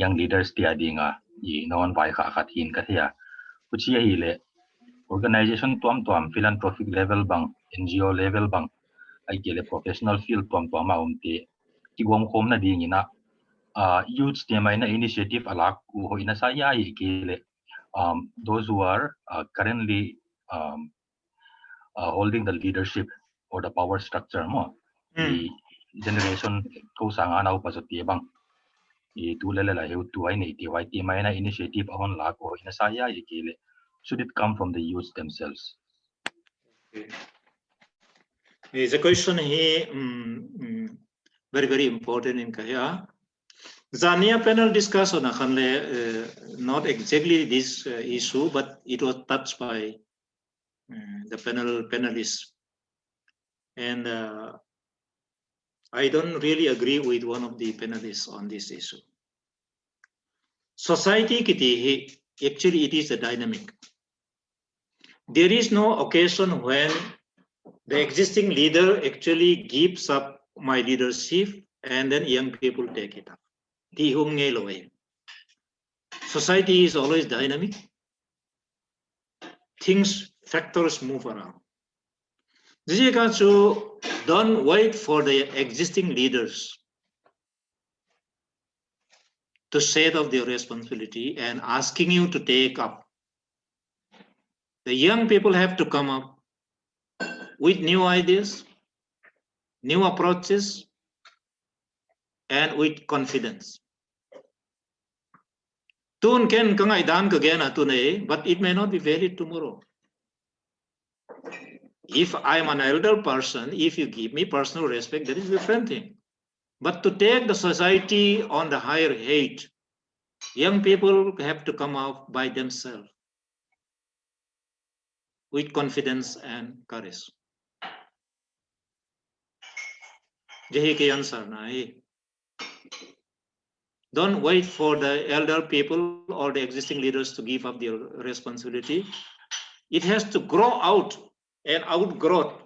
young leaders ti adinga non vai kha khathin ka thia kuchi hile organization tom philanthropic level bang NGO level bang ai gele professional field tom ma umte ki gom khom na ding ina youth te mai na initiative alak ku hoina sa ya gele those who are currently holding the leadership or the power structure mo the generation ko sanga na upasati bang tu lele la heu tu ai nei ti wai ti mai na initiative on la ko ina sa ya gele should it come from the youth themselves? It's a question here very important in Kaya. Zania panel discussion not exactly this issue, but it was touched by the panelists, and I don't really agree with one of the panelists on this issue. Society actually it is a dynamic. There is no occasion when the existing leader actually gives up my leadership and then young people take it up. Society is always dynamic. Factors move around. Don't wait for the existing leaders to set off their responsibility and asking you to take up. The young people have to come up with new ideas, new approaches, and with confidence. Tun ken kangai dan kagena tune, but it may not be valid tomorrow. If I am an elder person, if you give me personal respect, that is a different thing. But to take the society on the higher height, young people have to come out by themselves with confidence and courage. Jahi ke answer na hai. Don't wait for the elder people or the existing leaders to give up their responsibility. It has to grow out and outgrow.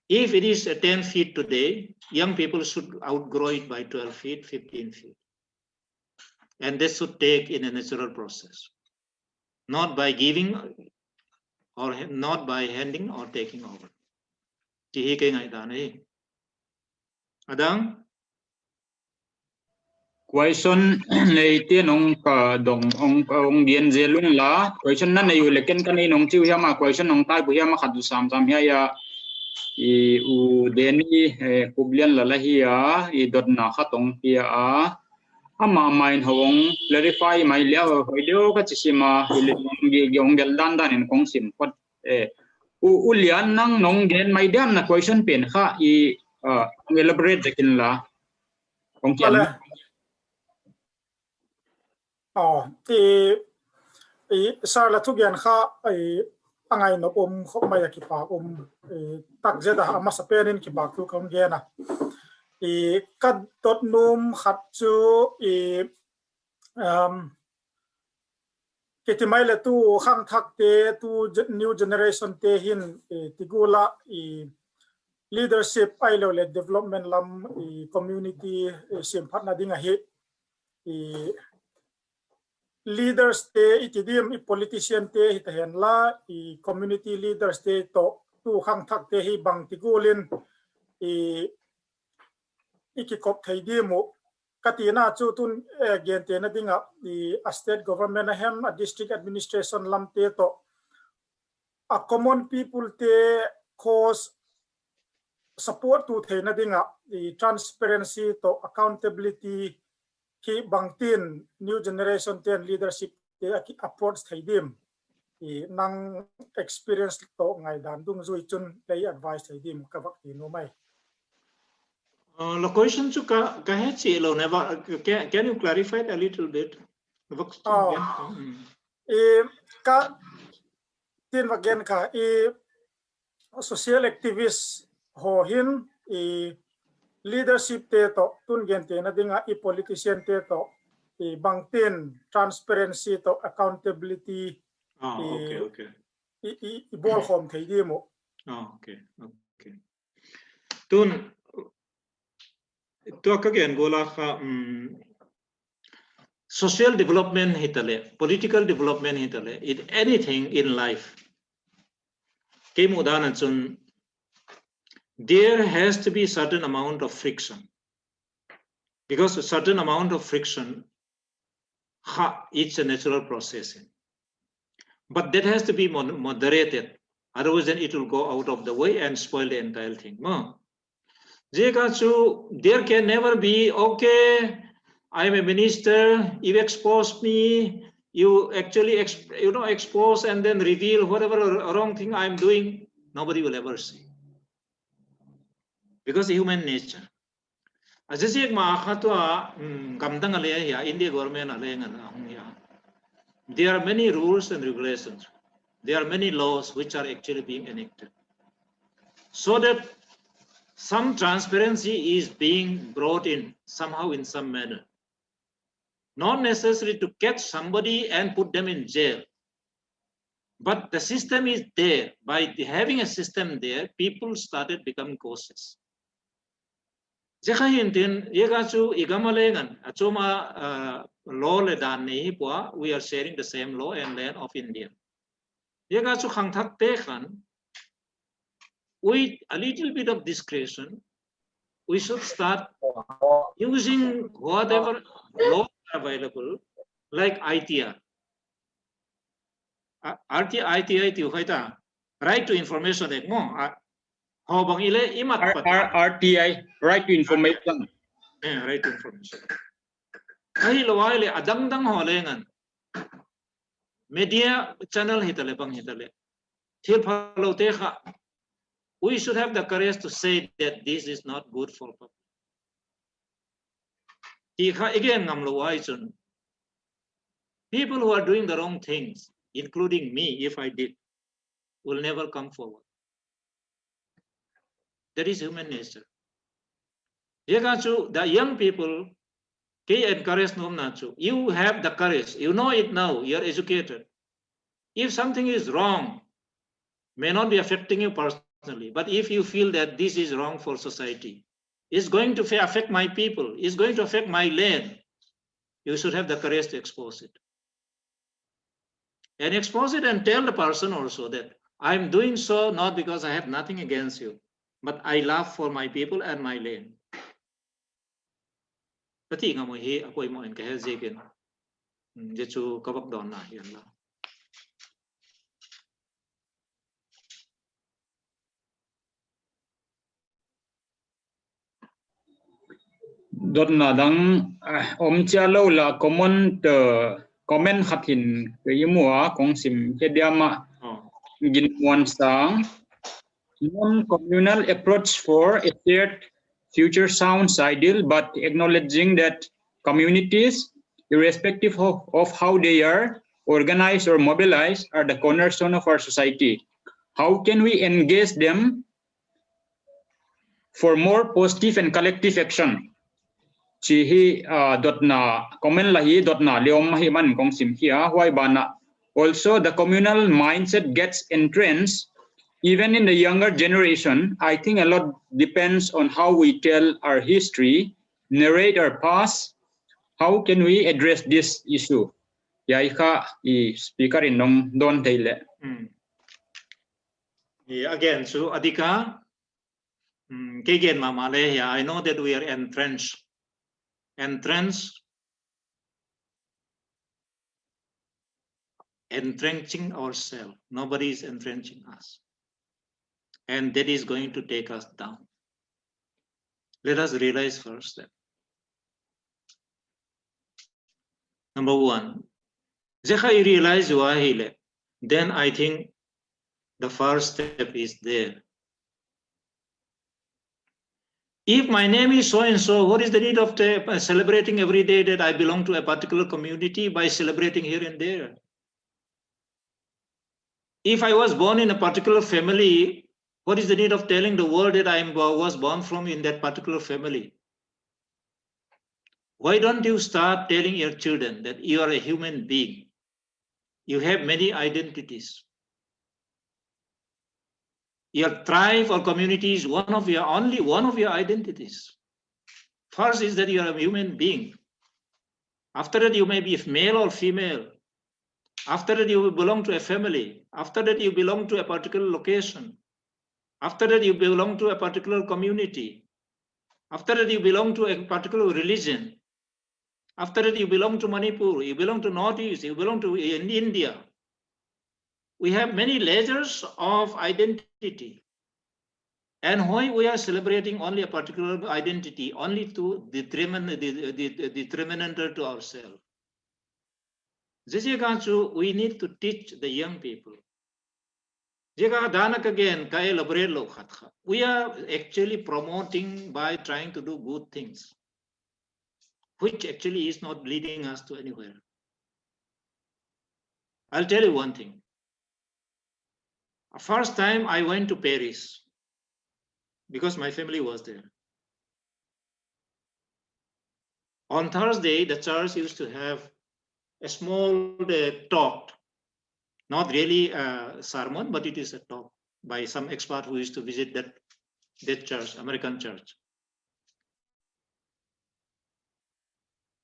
If it is 10 feet today, young people should outgrow it by 12 feet, 15 feet. And this should take in a natural process, not by giving or not by handing or taking over. Adang? Question nei te nong ka dong ong dien zelung la question na nei leken kan nei nong chiu ya ma question nong tai bu ya ma khadu sam ya ya u deni kublian la hi ya I dot na khatong pia ama main hong clarify mai lia hoi leo ka chisima ge yong gel dan in kong sim pot u lian nang nong gen mai dan na question pen kha elaborate dekin la kong kian sarla thugian kha angai no khop mai ki pa tak jeda ama sapenin ki bak tu kom gena kad dot num khat chu ketimai le tu khang thak te tu new generation te hin tigula leadership ai lo le development lam community sim phatna dinga hi leaders te itidim politician te hitahen la community leaders te to tu khang thak te hi bang tigulin ikikop thaidimu katina chu tun gen te na dinga a state government hem a district administration lam te to a common people te cause support to theina dinga transparency to accountability ki bangtin new generation ten leadership te approach thaidim nang experience to ngai dan dung zui chun lei advice thaidim ka bak ti no mai the question to kahechi lo never can you clarify it a little bit ka tin again ka social activist ho hin leadership te to tun gen te na dinga politician te to bangtin transparency to accountability okay bol hom thei demo okay tun to ka gen gola kha social development hitale political development hitale in anything in life ke mudana chun there has to be certain amount of friction because a certain amount of friction it's a natural process but that has to be moderated otherwise then it will go out of the way and spoil the entire thing there can never be okay I'm a minister you expose me you actually expose and then reveal whatever wrong thing I'm doing nobody will ever see because human nature ajisi ek ma khatwa kamdang ale ya India government ale ngana ya there are many rules and regulations there are many laws which are actually being enacted so that some transparency is being brought in somehow in some manner not necessarily to catch somebody and put them in jail but the system is there by having a system there people started becoming cautious Jekhahintin yegachu igamalengan achoma law le dan nei pwa we are sharing the same law and land of India. Yegachu khangthak te khan with a little bit of discretion we should start using whatever laws are available like ITR. ITI tu khaita right to information ek mo RTI, right to information. Right to information. Kahi lawai le adang dang holengan. Media channel hitale bang hitale. Thil phalo te kha. We should have the courage to say that this is not good for public. Ti kha again ngam lawai chun. People who are doing the wrong things, including me, if I did, will never come forward. That is human nature. The young people, you have the courage. You know it now. You are educated. If something is wrong, may not be affecting you personally, but if you feel that this is wrong for society, it's going to affect my people, it's going to affect my land, you should have the courage to expose it. And expose it and tell the person also that I'm doing so not because I have nothing against you, but I love for my people and my land. Pati nga mo hi ako mo en kahel zikin. Jechu kabak don na yan la. Dot na dang cha lo la common the comment khatin ke yimua kong sim kediama gin wan sang non-communal approach for a shared future sounds ideal, but acknowledging that communities, irrespective of how they are organized or mobilized, are the cornerstone of our society. How can we engage them for more positive and collective action? Chihi dot na comment lahi dot na leom mahiman kong sim here why bana. Also, the communal mindset gets entrenched even in the younger generation, I think a lot depends on how we tell our history, narrate our past. How can we address this issue? Yai ka I speaker in nong don taile. Yeah, again, so Adhika, Kegen Mamale, yeah, I know that we are entrenched, entrenching ourselves. Nobody is entrenching us. And that is going to take us down. Let us realize first that. Number one, Zechai realize wahile. Then I think the first step is there. If my name is so and so, what is the need of celebrating every day that I belong to a particular community by celebrating here and there? If I was born in a particular family, what is the need of telling the world that I was born from in that particular family? Why don't you start telling your children that you are a human being? You have many identities. Your tribe or community is only one of your identities. First is that you are a human being. After that, you may be male or female. After that, you belong to a family. After that, you belong to a particular location. After that, you belong to a particular community. After that, you belong to a particular religion. After that, you belong to Manipur. You belong to Northeast. You belong to India. We have many layers of identity. And why we are celebrating only a particular identity, only to determine to ourselves. We need to teach the young people. We are actually promoting by trying to do good things, which actually is not leading us to anywhere. I'll tell you one thing. First time I went to Paris, because my family was there. On Thursday, the church used to have a small talk, not really a sermon, but it is a talk by some expert who used to visit that church, American church.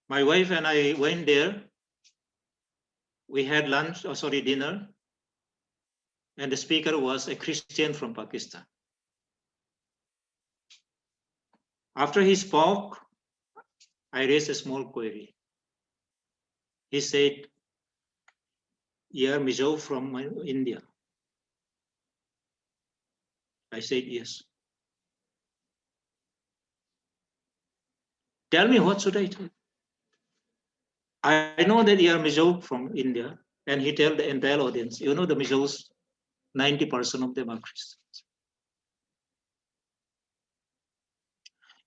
My wife and I went there. We had dinner. And the speaker was a Christian from Pakistan. After he spoke, I raised a small query. He said, "You are Mizo from India." I said, "Yes." "Tell me, what should I do?" "I know that you are Mizo from India." And he told the entire audience, "You know the Mizos, 90% of them are Christians."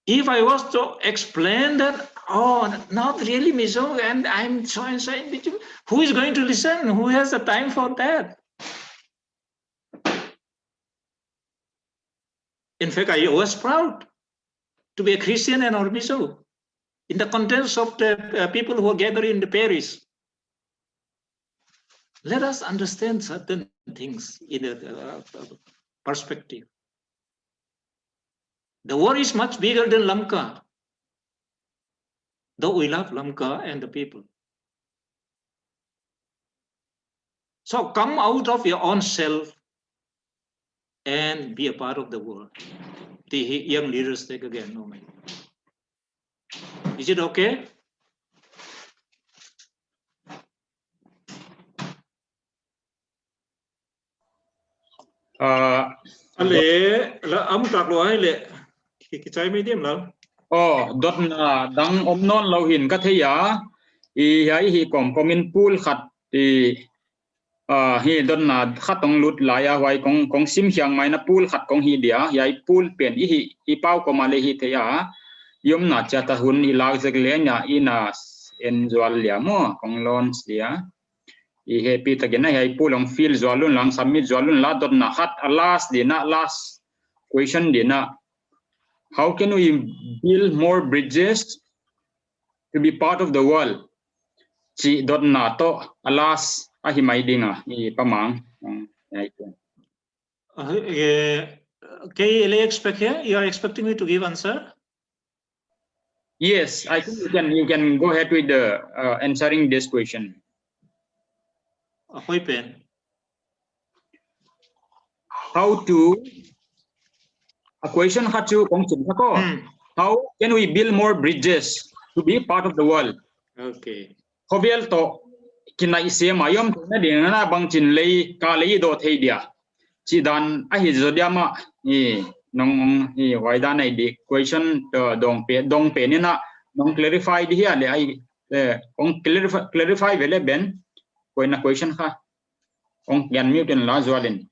If I was to explain that, oh, not really Mizo, and I'm so and so in between, who is going to listen? Who has the time for that? In fact, I was proud to be a Christian and or Mizo in the context of the people who are gathered in the Paris. Let us understand certain things in a perspective. The war is much bigger than Lamka, though we love Lamka and the people. So come out of your own self and be a part of the world. The young leaders take again moment. Is it okay? Dot na dang omnon lo hin ka theya I hai hi komin pool khat hi dot na khatong lut la ya wai kong sim hyang mai na pool khat kong hi dia yai pool pen hi pau ko ma le hi theya yom na cha ta hun hi lag zek le nya ina enjoy lia mo kong lons dia I happy tagana hai pool ong feel zalun lang submit zalun la dot na khat last question dina. How can we build more bridges to be part of the world? Chi dot na to alas ahimai dinga I pamang. expect here? You are expecting me to give answer? Yes, I think you can go ahead with the answering this question. How to a question how can we build more bridges to be part of the world? Okay. Hobiel to kinai se mayom na de na bang chin lei ka lei do thei dia chi dan a hi zo dia ma nong wai da nai di question dong pe ni na nong clarify di hi le ai ong clarify vele ben koi na question kha ong yan mute en la zwalin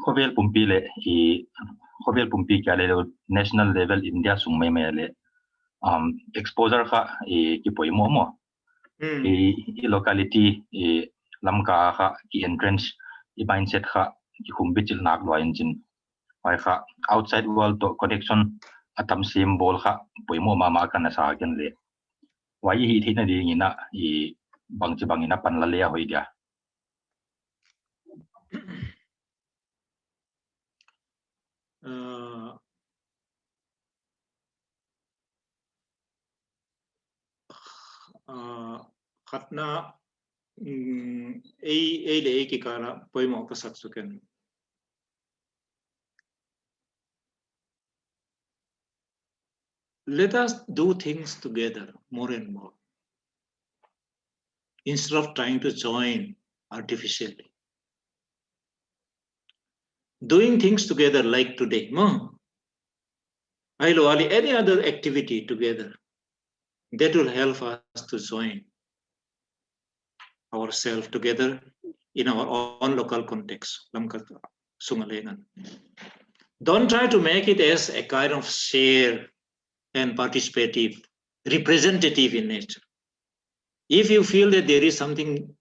Khovel pumpi le khovel pumpi kya le national level India sung mai mai le exposure kha ki poi mo locality lamka kha ki entrance mindset kha ki khumbi chil nak lo engine ai kha outside world to connection atam symbol kha poi mo ma kana sa gen le wai hi thina di ngina bangchi bangina pan la le hoi dia khatna le ki kara poimo pasak suken. Let us do things together more and more instead of trying to join artificially. Doing things together like today, any other activity together, that will help us to join ourselves together in our own local context. Don't try to make it as a kind of share and participative, representative in nature. If you feel that there is something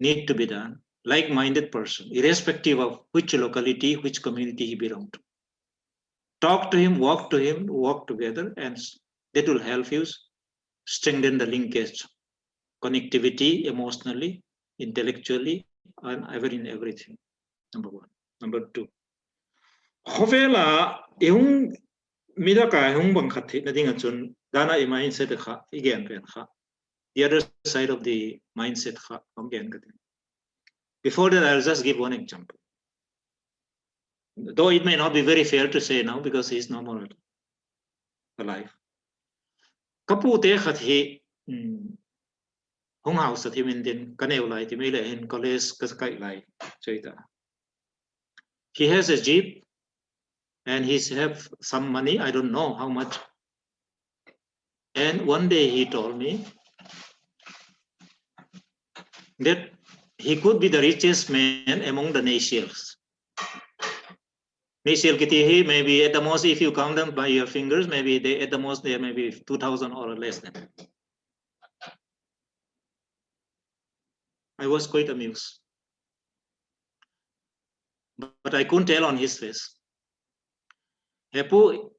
need to be done, like-minded person, irrespective of which locality, which community he belongs to, talk to him, walk together, and that will help you strengthen the linkage, connectivity, emotionally, intellectually, and in everything. Number one. Number two. Hovela yung midaka yung bangkati na dinga chun dana i mindset kha again pen kha. The other side of the mindset kha again. Before that, I'll just give one example. Though it may not be very fair to say now because he's no more alive. Kapu te khat he hung house at him in den kaneu lai ti mele in college kaskai lai choita. He has a jeep and he have some money, I don't know how much. And one day he told me that he could be the richest man among the nations. Nation kiti maybe at the most, if you count them by your fingers, maybe they at the most they may be 2,000 or less than. I was quite amused, but I couldn't tell on his face. Hepu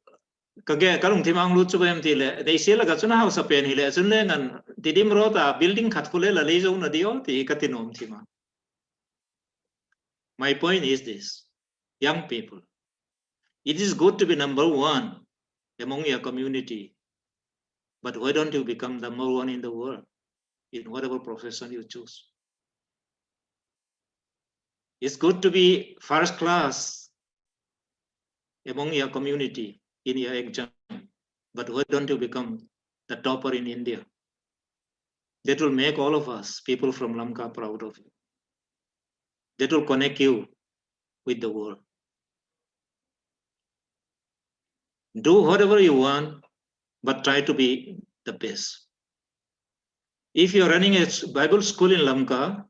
kage kalung timang lucu bayam tile. They say la gacuna house apen hile. Sunle ngan tidim rota building khatkule la lejo na dio ti katinom tima. My point is this: young people. It is good to be number one among your community, but why don't you become number one in the world in whatever profession you choose? It's good to be first class among your community in your exam, but why don't you become the topper in India? That will make all of us, people from Lamka, proud of you. That will connect you with the world. Do whatever you want, but try to be the best. If you're running a Bible school in Lamka,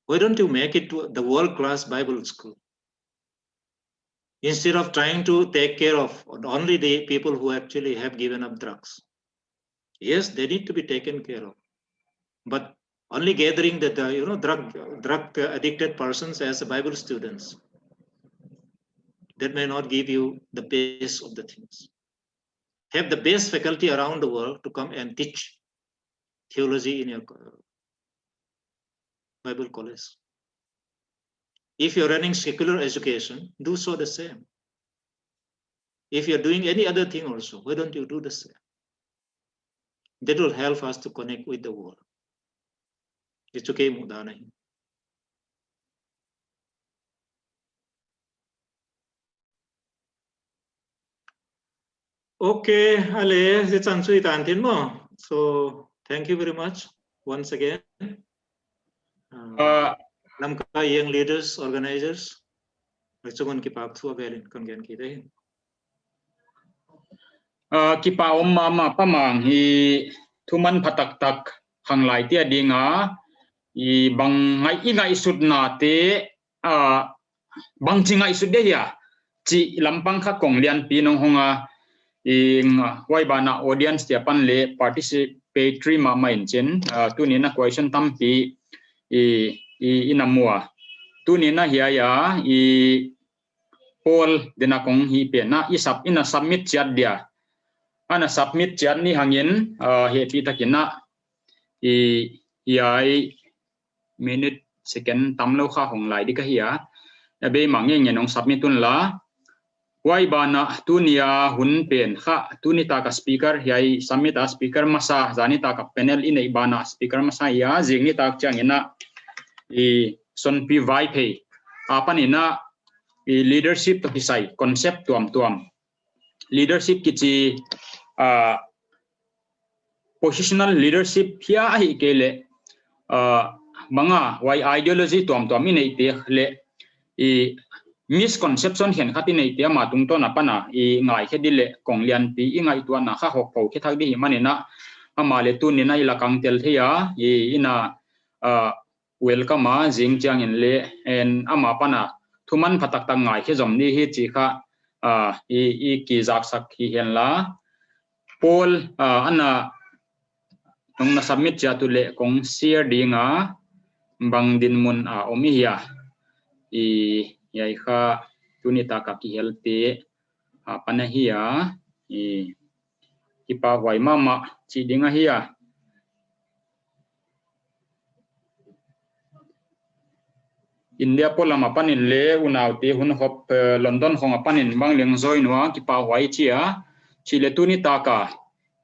why don't you make it to the world-class Bible school? Instead of trying to take care of only the people who actually have given up drugs. Yes, they need to be taken care of. But only gathering the drug addicted persons as Bible students, that may not give you the base of the things. Have the best faculty around the world to come and teach theology in your Bible college. If you're running secular education, do so the same. If you're doing any other thing also, why don't you do the same? That will help us to connect with the world. It's okay, Mudana. Okay, Ale, it's answered mo. So thank you very much once again. Lamka young leaders, organizers. Recungan kipak tu avelin kongen kita. Kipa mama pamang hi thuman phatak tak hanglai tia dinga I bang ngai isud na te bang chinga isud de ya chi lampang kha kong lian pi nong honga wai bana audience tia pan le participatory ma main chen tu ni na question tam pi inamua tu ni na hiya ya poll dena kong hi pe na isap ina submit chat dia ana submit chat ni hangin he pi takina ai minute second tamlo kha honglai di ka hiya be mangi ngenong submit tun la wai bana tunia hun pen kha tunita ka speaker hiai submit a speaker masa zanita ka panel in ei bana speaker masa ya jingni tak changina son pi vai phe apanina leadership to pisai concept tuam leadership kichi positional leadership here hi kele manga why ideology tuam in ei te le misconception hen khati nei te ma tung to na pana ngai khedile konglian pi ngai tu na kha hok pho khe thak di manina amale tu ni nai la kang tel thia ina welcome a jing chang in le en ama pana thuman phatak ta ngai khe jom ni hi chi kha ki jak sak hi hen la pol ana nong na submit cha tu le kong share dinga bang din mun omi hiya yai kha tunita ka ki helte pana hiya kipa wai mama chi dinga hiya India polama panin le unauti hun hop London honga panin bangleng join wa kipa wai chia chile tunita ka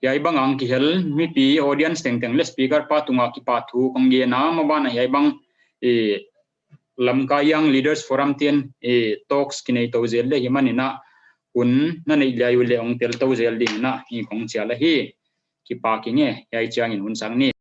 yai bangang ki hel mi pi audience teng le speaker pa tunga kipa thu kongge na mabana yai bang lamka young leaders forum tien talks kinai to zel le himanina un na nei lai le ong tel to zel ding na hi kong chia la hi kipa ki nge yai chang in hun sang ni